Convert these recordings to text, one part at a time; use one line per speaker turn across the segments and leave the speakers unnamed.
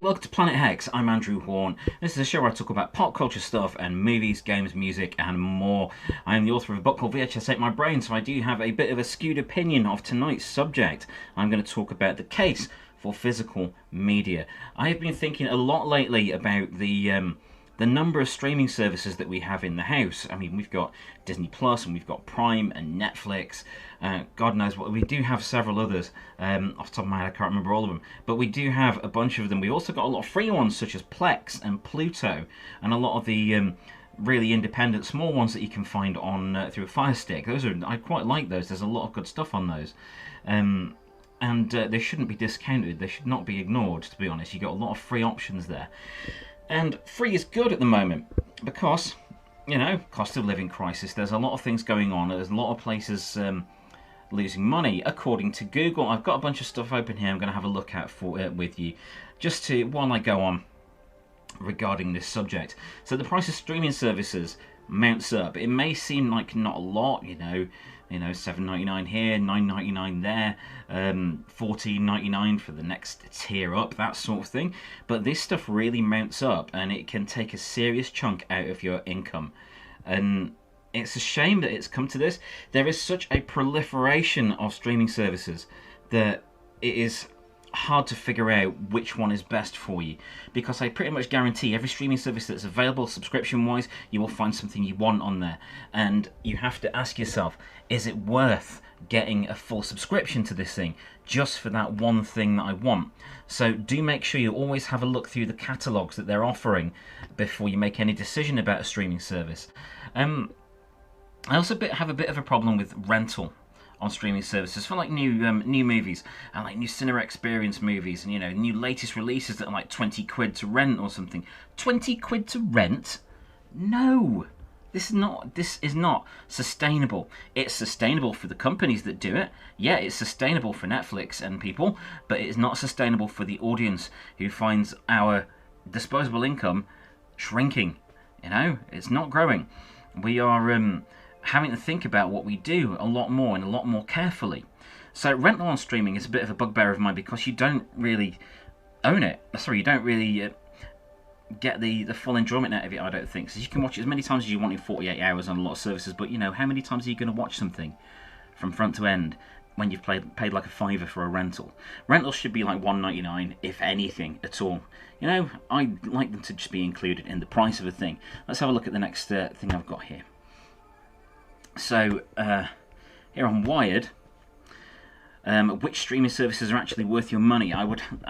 Welcome to Planet Hex. I'm Andrew Horn. This is a show where I talk about pop culture stuff and movies, games, music, and more. I am the author of a book called VHS Ate My Brain, so I do have a bit of a skewed opinion of tonight's subject. I'm going to talk about the case for physical media. I have been thinking a lot lately about the number of streaming services that we have in the house. I mean, we've got Disney Plus and we've got Prime and Netflix. God knows what. We do have several others. Off the top of my head, I can't remember all of them. But we do have a bunch of them. We've also got a lot of free ones, such as Plex and Pluto, and a lot of the really independent small ones that you can find on through a Fire Stick. I quite like those. There's a lot of good stuff on those. And they shouldn't be discounted. They should not be ignored, to be honest. You've got a lot of free options there. And free is good at the moment because, cost of living crisis. There's a lot of things going on. There's a lot of places losing money, according to Google. I've got a bunch of stuff open here I'm going to have a look at with you, just to while I go on regarding this subject. So the price of streaming services mounts up. It may seem like not a lot, $7.99 here, $9.99 there, $14.99 for the next tier up, that sort of thing. But this stuff really mounts up, and it can take a serious chunk out of your income. And it's a shame that it's come to this. There is such a proliferation of streaming services that it is hard to figure out which one is best for you, because I pretty much guarantee every streaming service that's available subscription wise, you will find something you want on there, and you have to ask yourself, is it worth getting a full subscription to this thing just for that one thing that I want? So do make sure you always have a look through the catalogues that they're offering before you make any decision about a streaming service. I also have a bit of a problem with rental on streaming services for like new movies and like new cinema experience movies, and new latest releases that are like 20 quid to rent or something. 20 quid to rent? No. This is not sustainable. It's sustainable for the companies that do it. Yeah, it's sustainable for Netflix and people, but it's not sustainable for the audience who finds our disposable income shrinking. It's not growing. We are having to think about what we do a lot more and a lot more carefully. So rental on streaming is a bit of a bugbear of mine because you don't really own it. Sorry, you don't really get the full enjoyment out of it, I don't think. So you can watch it as many times as you want in 48 hours on a lot of services, but how many times are you going to watch something from front to end when you've paid like a $5 for a rental? Rentals should be like $1.99, if anything at all. I like them to just be included in the price of a thing. Let's have a look at the next thing I've got here. So here on Wired, which streaming services are actually worth your money? I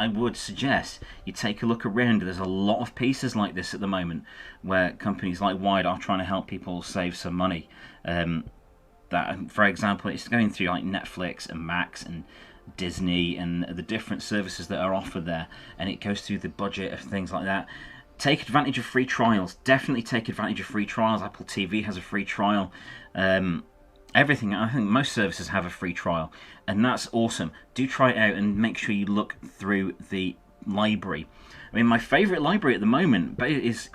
would suggest you take a look around. There's a lot of pieces like this at the moment where companies like Wired are trying to help people save some money. That, for example, it's going through like Netflix and Max and Disney and the different services that are offered there, and it goes through the budget of things like that. Take advantage of free trials. Definitely take advantage of free trials. Apple TV has a free trial. Everything, I think most services have a free trial, and that's awesome. Do try it out and make sure you look through the library. I mean, my favourite library at the moment is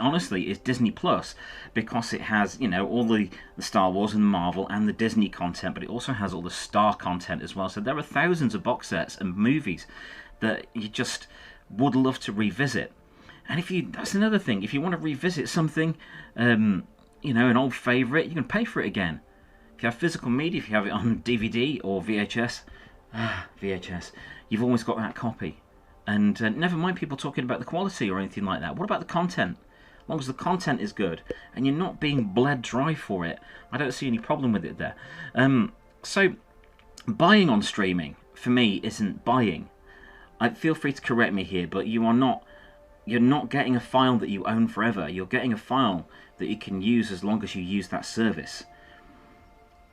Disney Plus, because it has all the Star Wars and Marvel and the Disney content, but it also has all the Star content as well. So there are thousands of box sets and movies that you just would love to revisit. And that's another thing. If you want to revisit something, an old favourite, you can pay for it again. If you have physical media, if you have it on DVD or VHS, you've always got that copy. And never mind people talking about the quality or anything like that. What about the content? As long as the content is good and you're not being bled dry for it, I don't see any problem with it there. So buying on streaming, for me, isn't buying. Feel free to correct me here, but you're not getting a file that you own forever. You're getting a file that you can use as long as you use that service.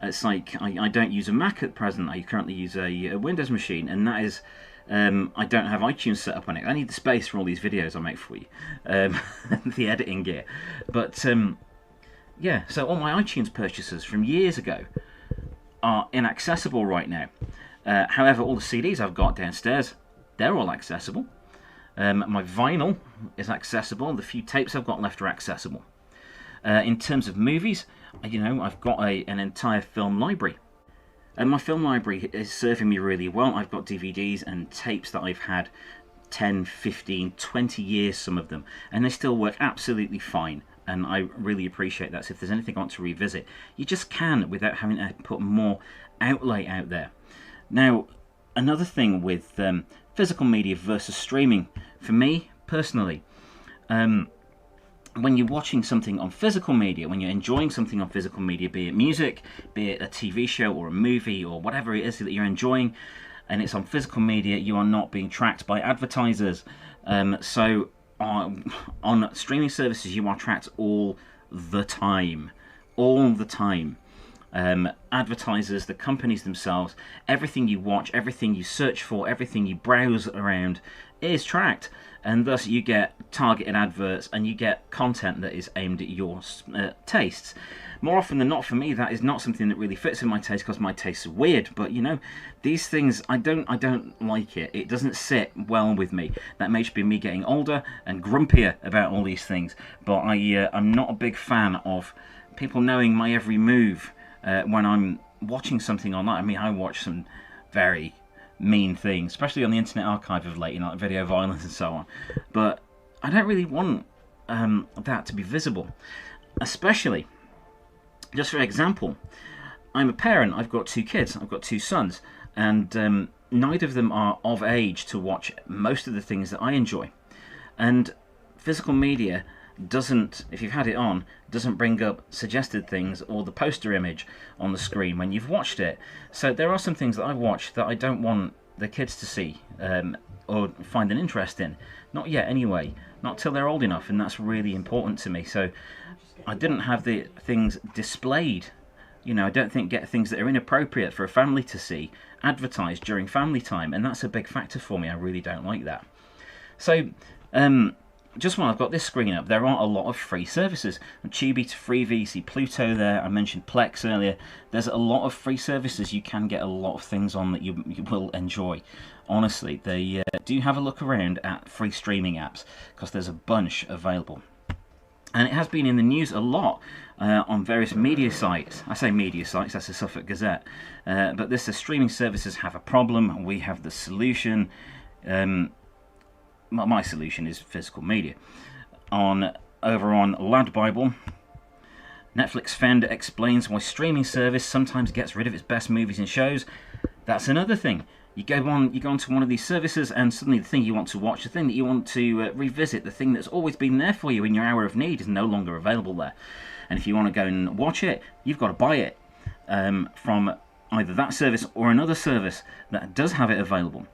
It's like, I don't use a Mac at present. I currently use a Windows machine, and that is, I don't have iTunes set up on it. I need the space for all these videos I make for you, the editing gear. But, so all my iTunes purchases from years ago are inaccessible right now. However, all the CDs I've got downstairs, they're all accessible. My vinyl is accessible. The few tapes I've got left are accessible. In terms of movies, I've got an entire film library. And my film library is serving me really well. I've got DVDs and tapes that I've had 10, 15, 20 years, some of them, and they still work absolutely fine. And I really appreciate that. So if there's anything I want to revisit, you just can without having to put more outlay out there. Now, another thing with physical media versus streaming, for me personally, when you're watching something on physical media, when you're enjoying something on physical media, be it music, be it a TV show or a movie or whatever it is that you're enjoying, and it's on physical media, you are not being tracked by advertisers. So on streaming services, you are tracked all the time. All the time. Advertisers, the companies themselves, everything you watch, everything you search for, everything you browse around is tracked. And thus you get targeted adverts and you get content that is aimed at your tastes. More often than not, for me, that is not something that really fits in my taste because my tastes are weird. But you know, these things, I don't like it. It doesn't sit well with me. That may just be me getting older and grumpier about all these things. But I'm not a big fan of people knowing my every move when I'm watching something online. I mean, I watch some very mean things, especially on the Internet Archive of late, you know, like video violence and so on. But I don't really want that to be visible, especially. Just for example, I'm a parent, I've got 2 kids, I've got 2 sons, and neither of them are of age to watch most of the things that I enjoy. And physical media doesn't, if you've had it on, doesn't bring up suggested things or the poster image on the screen when you've watched it. So there are some things that I've watched that I don't want the kids to see or find an interest in. Not yet anyway, not till they're old enough, and that's really important to me. So I didn't have the things displayed. You know, I don't get things that are inappropriate for a family to see advertised during family time, and that's a big factor for me. I really don't like that. So, just while I've got this screen up, there are a lot of free services. Tubi to Freevee, you see Pluto there, I mentioned Plex earlier. There's a lot of free services. You can get a lot of things on that you will enjoy. Honestly, they do have a look around at free streaming apps, because there's a bunch available. And it has been in the news a lot on various media sites. I say media sites, that's the Suffolk Gazette. But the streaming services have a problem. We have the solution. My solution is physical media. Over on Lad Bible, Netflix founder explains why streaming service sometimes gets rid of its best movies and shows. That's another thing. You go onto one of these services, and suddenly the thing you want to watch, the thing that you want to revisit, the thing that's always been there for you in your hour of need is no longer available there. And if you want to go and watch it, you've got to buy it from either that service or another service that does have it available.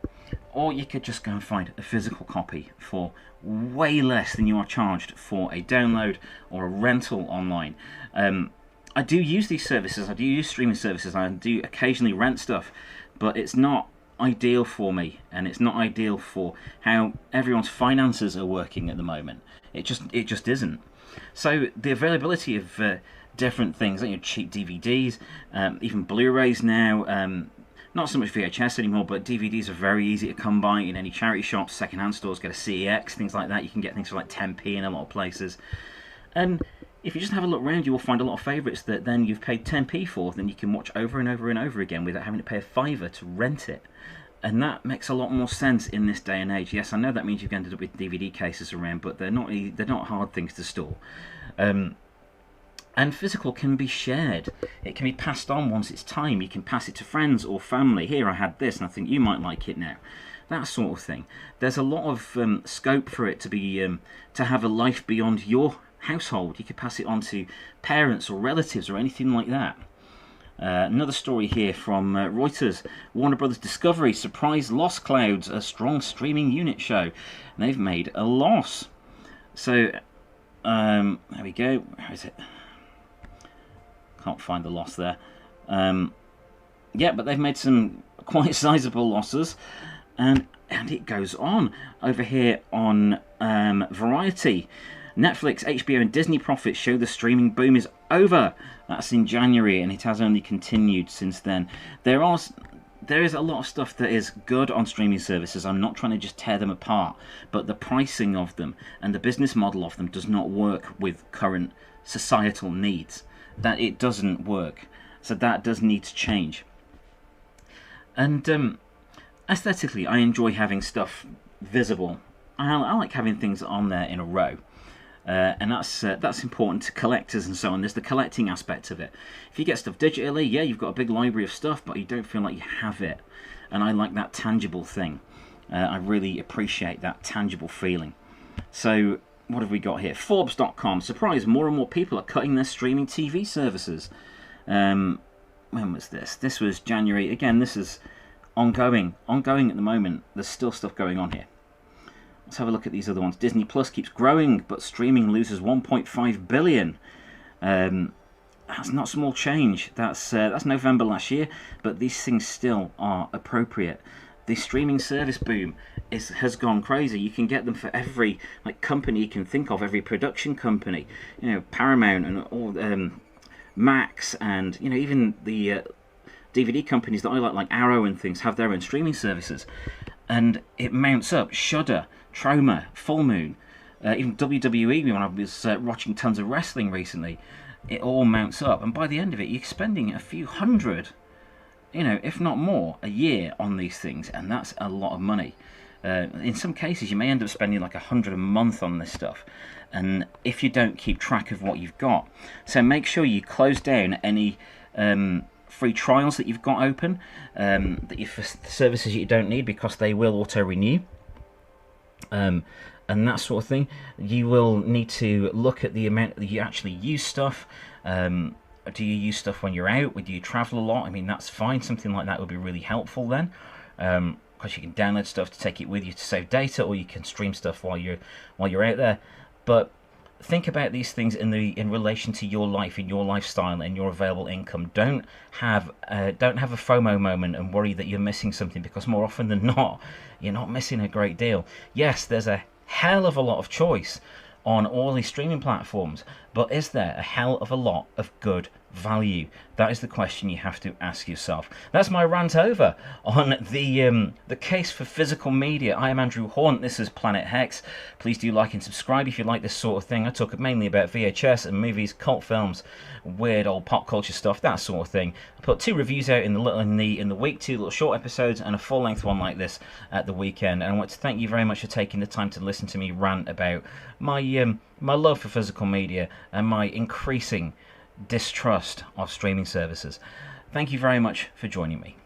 Or you could just go and find a physical copy for way less than you are charged for a download or a rental online. I do use these services, I do use streaming services, I do occasionally rent stuff, but it's not ideal for me, and it's not ideal for how everyone's finances are working at the moment. It just isn't. So the availability of different things, like cheap DVDs, even Blu-rays now, not so much VHS anymore, but DVDs are very easy to come by in any charity shops, second-hand stores, get a CEX, things like that. You can get things for like 10p in a lot of places. And if you just have a look around, you will find a lot of favourites that then you've paid 10p for, then you can watch over and over and over again without having to pay a fiver to rent it. And that makes a lot more sense in this day and age. Yes, I know that means you've ended up with DVD cases around, but they're not hard things to store. And physical can be shared. It can be passed on once it's time. You can pass it to friends or family. Here, I had this, and I think you might like it now. That sort of thing. There's a lot of scope for it to be to have a life beyond your household. You could pass it on to parents or relatives or anything like that. Another story here from Reuters. Warner Brothers Discovery surprise loss clouds a strong streaming unit show. And they've made a loss. So, there we go. Where is it? Can't find the loss there. Yeah, but they've made some quite sizable losses. And it goes on. Over here on Variety. Netflix, HBO and Disney profits show the streaming boom is over. That's in January, and it has only continued since then. There is a lot of stuff that is good on streaming services. I'm not trying to just tear them apart, but the pricing of them and the business model of them does not work with current societal needs. That it doesn't work. So that does need to change. And aesthetically, I enjoy having stuff visible. I like having things on there in a row. And that's important to collectors and so on. There's the collecting aspect of it. If you get stuff digitally, yeah, you've got a big library of stuff, but you don't feel like you have it. And I like that tangible thing. I really appreciate that tangible feeling. So what have we got here? Forbes.com. Surprise, more and more people are cutting their streaming TV services. When was this? This was January. Again, this is ongoing at the moment. There's still stuff going on here. Let's have a look at these other ones. Disney Plus keeps growing, but streaming loses 1.5 billion. That's not small change. That's November last year, but these things still are appropriate. The streaming service boom has gone crazy. You can get them for every company you can think of, every production company. Paramount and all, Max, and even the DVD companies that I like Arrow and things, have their own streaming services, and it mounts up. Shudder, Troma, Full Moon, even WWE. When I was watching tons of wrestling recently, it all mounts up, and by the end of it, you're spending a few hundred, if not more, a year on these things, and that's a lot of money. In some cases, you may end up spending like $100 a month on this stuff, and if you don't keep track of what you've got, so make sure you close down any free trials that you've got open, for services you don't need, because they will auto-renew. And that sort of thing. You will need to look at the amount that you actually use stuff. Do you use stuff when you're out? Do you travel a lot? I mean, that's fine. Something like that would be really helpful then, because you can download stuff to take it with you to save data, or you can stream stuff while you're out there. But think about these things in relation to your life, in your lifestyle, and your available income. Don't have a FOMO moment and worry that you're missing something, because more often than not, you're not missing a great deal. Yes, there's a hell of a lot of choice on all these streaming platforms, but is there a hell of a lot of good value? That is the question you have to ask yourself. That's my rant over on the case for physical media. I am Andrew Horn. This is Planet Hex. Please do like and subscribe if you like this sort of thing. I talk mainly about VHS and movies, cult films, weird old pop culture stuff, that sort of thing. I put 2 reviews out in the week, 2 little short episodes, and a full-length one like this at the weekend. And I want to thank you very much for taking the time to listen to me rant about my love for physical media and my increasing distrust of streaming services. Thank you very much for joining me.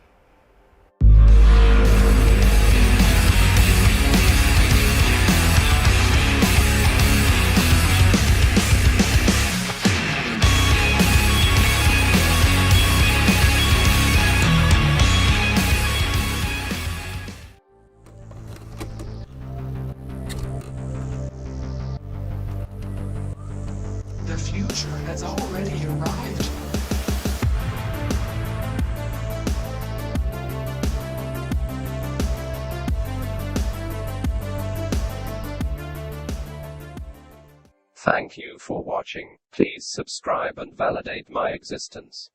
The future has already arrived. Thank you for watching. Please subscribe and validate my existence.